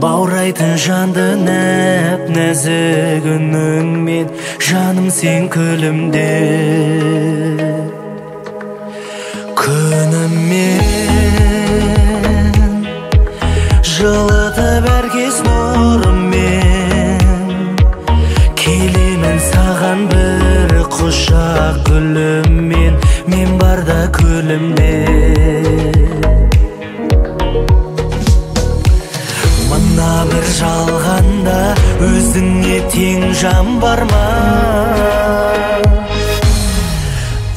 баурайтын жанды нәп-нәзік үніңмен, жаным сен күлімде. Күніммен жылытып әркез нұрыммен, келемін саған бір құшақ гүліммен, мен барда күлімде. Мына бір жалғанда өзіңе тең жан бар ма?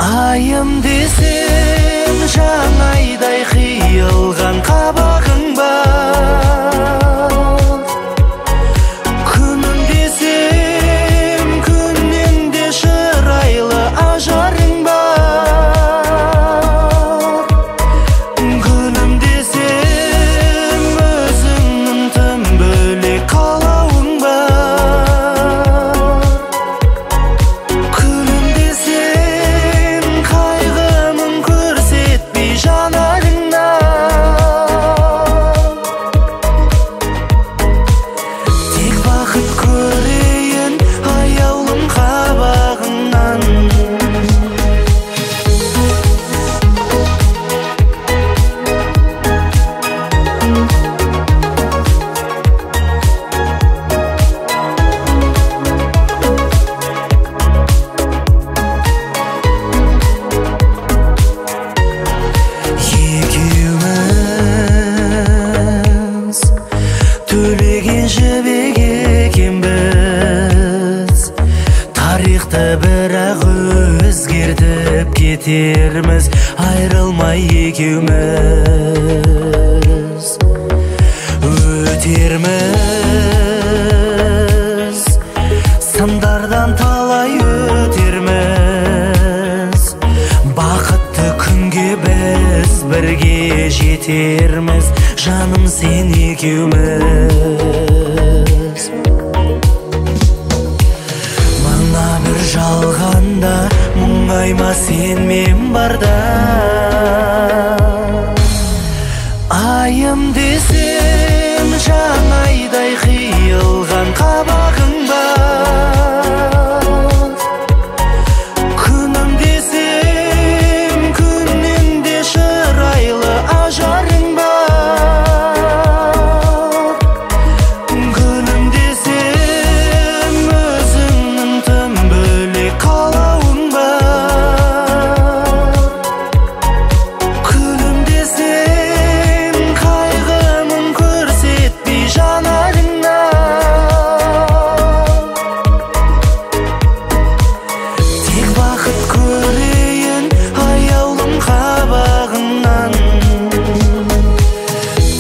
Айым десем жаңайдай қиылған қабағың бар. Күнім десем күннен де шырайлы ажарың бар. Гүлім десем өзіңнің тым бөлек қалауың бар. Күлім десем қайғымын көрсетпей жанарыңнан. Тек бақыт көрейін аяулым қабағыңнан. Екеуміз төлеген жібек екенбіз, тарихты бірақ өзгертіп кетерміз, айрылмай екеуміз өтерміз, сындардан талай өтерміз, бақытты күнге біз бірге жетерміз, жаным сен екеуміз. Мына бір жалғанда мұңайма сен мен барда. Айым десем жаңайдай қиылған қабағың бар. Күнім десем күннен де шырайлы ажарың бар. Гүлім десем өзіңнің тым бөлек қалауың бар. Күлім десем қайғымын көрсетпей жанарыңнан. Тек бақыт көрейін аяулым қабағыңнан.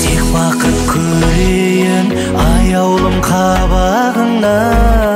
Тек бақыт көрейін аяулым қабағыңнан.